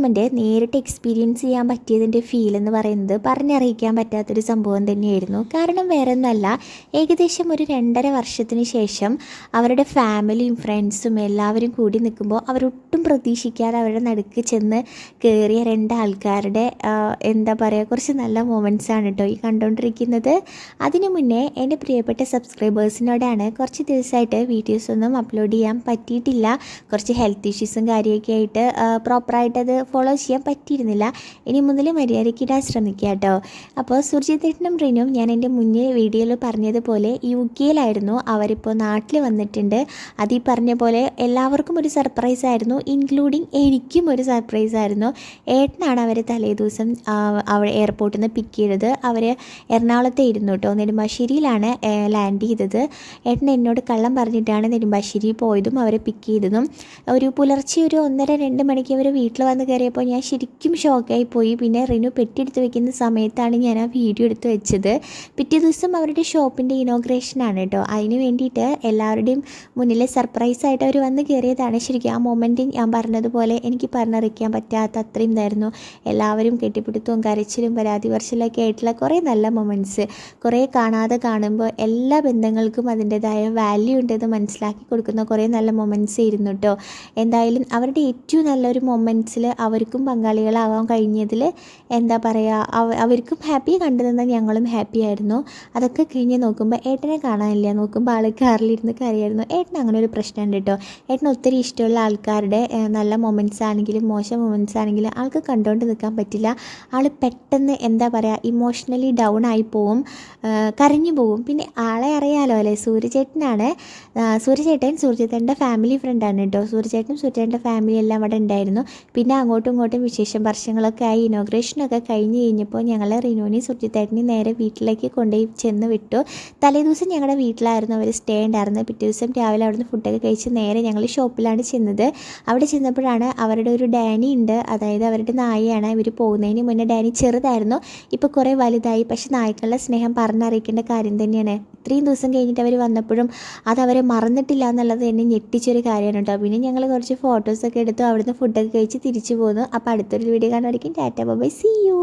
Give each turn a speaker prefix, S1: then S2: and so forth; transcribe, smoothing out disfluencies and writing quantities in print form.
S1: Moment നേരിട്ട് experience ചെയ്യാൻ പറ്റിയതിൻ്റെ feel എന്ന് പറയുന്നത് പറഞ്ഞറിയിക്കാൻ പറ്റാത്തൊരു സംഭവം തന്നെയായിരുന്നു. കാരണം വേറെ ഒന്നല്ല, ഏകദേശം ഒരു 2.5 വർഷത്തിന് ശേഷം അവരുടെ ഫാമിലിയും ഫ്രണ്ട്സും എല്ലാവരും കൂടി നിൽക്കുമ്പോൾ അവരൊട്ടും പ്രതീക്ഷിക്കാതെ അവരുടെ നടുക്ക് ചെന്ന് കയറിയ 2 ആൾക്കാരുടെ എന്താ പറയുക, കുറച്ച് നല്ല മൊമെൻറ്റ്സാണ് കേട്ടോ ഈ കണ്ടുകൊണ്ടിരിക്കുന്നത്. അതിനു മുന്നേ എൻ്റെ പ്രിയപ്പെട്ട സബ്സ്ക്രൈബേഴ്സിനോടാണ്, കുറച്ച് ദിവസമായിട്ട് വീഡിയോസൊന്നും അപ്ലോഡ് ചെയ്യാൻ പറ്റിയിട്ടില്ല. കുറച്ച് ഹെൽത്ത് ഇഷ്യൂസും കാര്യമൊക്കെ ആയിട്ട് പ്രോപ്പറായിട്ട് അത് ഫോളോ ചെയ്യാൻ പറ്റിയിരുന്നില്ല. ഇനി മുതൽ മര്യാദയ്ക്ക് ഇടാൻ ശ്രമിക്കുക കേട്ടോ. അപ്പോൾ സുർജിത്തേട്ടനും റിനും ഞാൻ എൻ്റെ മുന്നേ വീഡിയോയിൽ പറഞ്ഞതുപോലെ UK-യിലായിരുന്നു. അവരിപ്പോൾ നാട്ടിൽ വന്നിട്ടുണ്ട്. അതീ പറഞ്ഞ പോലെ എല്ലാവർക്കും ഒരു സർപ്രൈസ് ആയിരുന്നു, ഇൻക്ലൂഡിങ് എനിക്കും ഒരു സർപ്രൈസ് ആയിരുന്നു. ഏട്ടനാണ് അവർ തലേദിവസം അവിടെ എയർപോർട്ടിൽ നിന്ന് പിക്ക് ചെയ്തത്. അവർ എറണാകുളത്തെ ഇരുന്നു കേട്ടോ, നെടുമ്പാശ്ശേരിയിലാണ് ലാൻഡ് ചെയ്തത്. ഏട്ടൻ എന്നോട് കള്ളം പറഞ്ഞിട്ടാണ് നെടുമ്പാശ്ശേരി പോയതും അവരെ പിക്ക് ചെയ്തതും. ഒരു പുലർച്ചെ ഒരു 1:30-2 മണിക്ക് അവർ വീട്ടിൽ വന്ന് കയറിയപ്പോൾ ഞാൻ ശരിക്കും ഷോക്കായി പോയി. പിന്നെ റിനു പെട്ടിയെടുത്ത് വെക്കുന്ന സമയത്താണ് ഞാൻ ആ വീഡിയോ എടുത്ത് വെച്ചത്. പിറ്റേ ദിവസം അവരുടെ ഷോപ്പിൻ്റെ ഇനോഗ്രേഷനാണ് കേട്ടോ. അതിന് വേണ്ടിയിട്ട് എല്ലാവരുടെയും മുന്നിൽ സർപ്രൈസായിട്ട് അവർ വന്ന് കയറിയതാണ്. ശരിക്കും ആ മൊമെൻറ്റ് ഞാൻ പറഞ്ഞതുപോലെ എനിക്ക് പറഞ്ഞറിയിക്കാൻ പറ്റാത്ത അത്രയും ഇതായിരുന്നു. എല്ലാവരും കെട്ടിപ്പിടുത്തവും കരച്ചിലും പരാതി പറച്ചിലൊക്കെ ആയിട്ടുള്ള കുറേ നല്ല മൊമെൻറ്റ്സ്, കുറേ കാണാതെ കാണുമ്പോൾ എല്ലാ ബന്ധങ്ങൾക്കും അതിൻ്റേതായ വാല്യൂ ഉണ്ടെന്ന് മനസ്സിലാക്കി കൊടുക്കുന്ന കുറേ നല്ല മൊമെൻറ്റ്സ് ആയിരുന്നു കേട്ടോ. എന്തായാലും അവരുടെ ഏറ്റവും നല്ലൊരു മൊമെൻറ്റ്സിൽ അവർക്കും പങ്കാളികളാവാൻ കഴിഞ്ഞതിൽ എന്താ പറയുക, അവർക്കും ഹാപ്പി, കണ്ടു നിന്നാൽ ഞങ്ങളും ഹാപ്പി ആയിരുന്നു. അതൊക്കെ കഴിഞ്ഞ് നോക്കുമ്പോൾ ഏട്ടനെ കാണാനില്ല. നോക്കുമ്പോൾ ആൾ കാറിലിരുന്ന് കരയായിരുന്നു. ഏട്ടന് അങ്ങനെ ഒരു പ്രശ്നമുണ്ട് കേട്ടോ. ഏട്ടന് ഒത്തിരി ഇഷ്ടമുള്ള ആൾക്കാരുടെ നല്ല മൊമെൻറ്റ്സ് ആണെങ്കിലും മോശം മൊമെൻറ്റ്സ് ആണെങ്കിലും ആൾക്ക് കണ്ടുകൊണ്ട് നിൽക്കാൻ പറ്റില്ല. ആൾ പെട്ടെന്ന് എന്താ പറയുക, ഇമോഷണലി ഡൗൺ ആയി പോവും, കരഞ്ഞു പോവും. പിന്നെ ആളെ അറിയാലോ അല്ലേ, സൂര്യചേട്ടനാണ്. സൂര്യചേട്ടൻ്റെ ഫാമിലി ഫ്രണ്ടാണ് കേട്ടോ. സൂര്യചേട്ടൻ്റെ ഫാമിലി എല്ലാം അവിടെ ഉണ്ടായിരുന്നു. പിന്നെ അങ്ങോട്ടും ഇങ്ങോട്ടും വിശേഷം വർഷങ്ങളൊക്കെ ആയി. ഇനോഗ്രേഷനൊക്കെ കഴിഞ്ഞ് കഴിഞ്ഞപ്പോൾ ഞങ്ങൾ റിനുവിനെയും സൂര്യചേട്ടനെയും നേരെ വീട്ടിലേക്ക് കൊണ്ടുപോയി ചെന്ന് വിട്ടു. തലേദിവസം ഞങ്ങളുടെ വീട്ടിലായിരുന്നു അവർ സ്റ്റേ ഉണ്ടായിരുന്നത്. പിറ്റേ ദിവസം രാവിലെ അവിടുന്ന് ഫുഡൊക്കെ കഴിച്ച് നേരെ ഞങ്ങൾ ഷോപ്പിലാണ് ചെന്നത്. അവിടെ ചെന്നപ്പോഴാണ് അവരുടെ ഒരു ഡാനി ഉണ്ട്, അതായത് അവരുടെ നായയാണ്. ഇവർ പോകുന്നതിന് മുന്നേ ഡാനി ചെറുതായിരുന്നു, ഇപ്പോൾ കുറേ വലുതായി. പക്ഷേ നായ്ക്കളുടെ സ്നേഹം പറഞ്ഞറിയിക്കേണ്ട കാര്യം തന്നെയാണ്. ഇത്രയും ദിവസം കഴിഞ്ഞിട്ട് അവർ വന്നപ്പോഴും അതവരെ മറന്നിട്ടില്ല എന്നുള്ളത് എന്നെ ഞെട്ടിച്ചൊരു കാര്യമാണ് കേട്ടോ. പിന്നെ ഞങ്ങൾ കുറച്ച് ഫോട്ടോസൊക്കെ എടുത്തു, അവിടുന്ന് ഫുഡൊക്കെ കഴിച്ച് തിരിച്ചു പോന്നു. അപ്പോൾ അടുത്തൊരു വീഡിയോ കാണുമായിരിക്കും. Tata bye, see U.